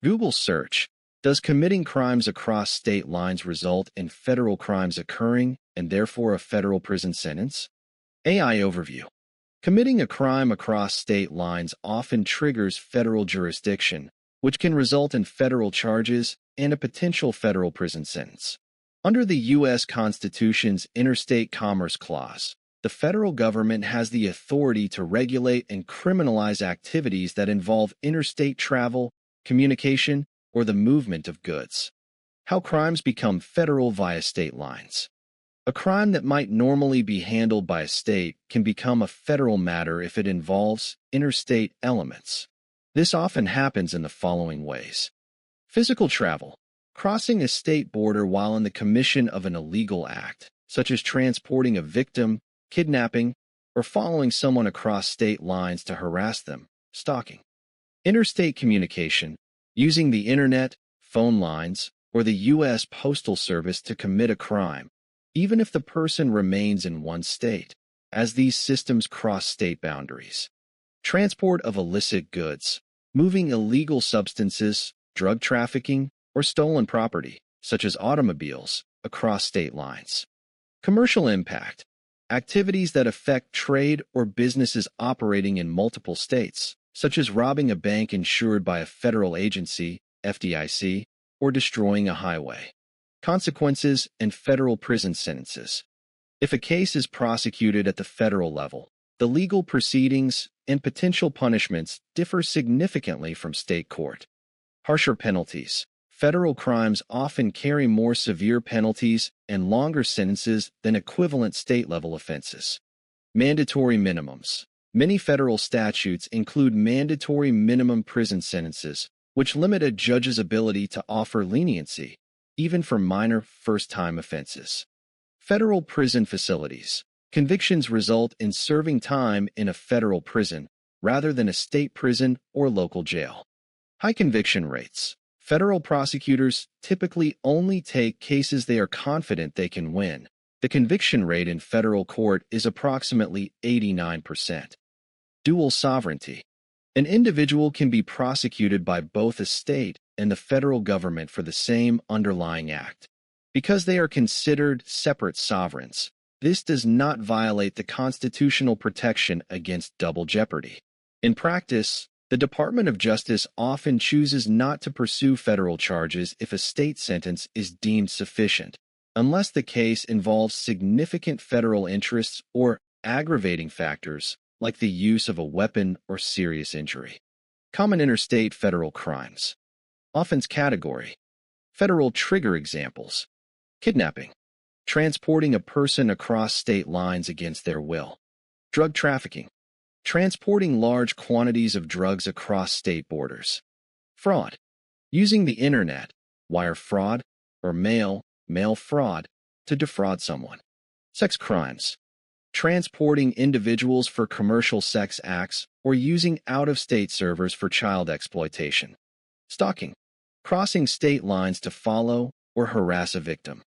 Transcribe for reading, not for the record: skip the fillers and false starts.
Google search. Does committing crimes across state lines result in federal crimes occurring and therefore a federal prison sentence? AI overview. Committing a crime across state lines often triggers federal jurisdiction, which can result in federal charges and a potential federal prison sentence. Under the U.S. Constitution's Interstate Commerce Clause, the federal government has the authority to regulate and criminalize activities that involve interstate travel, communication, or the movement of goods. How crimes become federal via state lines. A crime that might normally be handled by a state can become a federal matter if it involves interstate elements. This often happens in the following ways. Physical travel. Crossing a state border while in the commission of an illegal act, such as transporting a victim, kidnapping, or following someone across state lines to harass them, stalking. Interstate communication. Using the internet, phone lines, or the U.S. Postal Service to commit a crime, even if the person remains in one state, as these systems cross state boundaries. Transport of illicit goods, moving illegal substances, drug trafficking, or stolen property, such as automobiles, across state lines. Commercial impact, activities that affect trade or businesses operating in multiple states, such as robbing a bank insured by a federal agency, FDIC, or destroying a highway. Consequences and federal prison sentences. If a case is prosecuted at the federal level, the legal proceedings and potential punishments differ significantly from state court. Harsher penalties. Federal crimes often carry more severe penalties and longer sentences than equivalent state-level offenses. Mandatory minimums. Many federal statutes include mandatory minimum prison sentences, which limit a judge's ability to offer leniency, even for minor first-time offenses. Federal prison facilities. Convictions result in serving time in a federal prison rather than a state prison or local jail. High conviction rates. Federal prosecutors typically only take cases they are confident they can win. The conviction rate in federal court is approximately 89%. Dual sovereignty. An individual can be prosecuted by both a state and the federal government for the same underlying act. Because they are considered separate sovereigns, this does not violate the constitutional protection against double jeopardy. In practice, the Department of Justice often chooses not to pursue federal charges if a state sentence is deemed sufficient, unless the case involves significant federal interests or aggravating factors like the use of a weapon or serious injury. Common interstate federal crimes. Offense category. Federal trigger examples. Kidnapping. Transporting a person across state lines against their will. Drug trafficking. Transporting large quantities of drugs across state borders. Fraud. Using the internet, wire fraud, or mail fraud to defraud someone. Sex crimes. Transporting individuals for commercial sex acts or using out-of-state servers for child exploitation. Stalking. Crossing state lines to follow or harass a victim.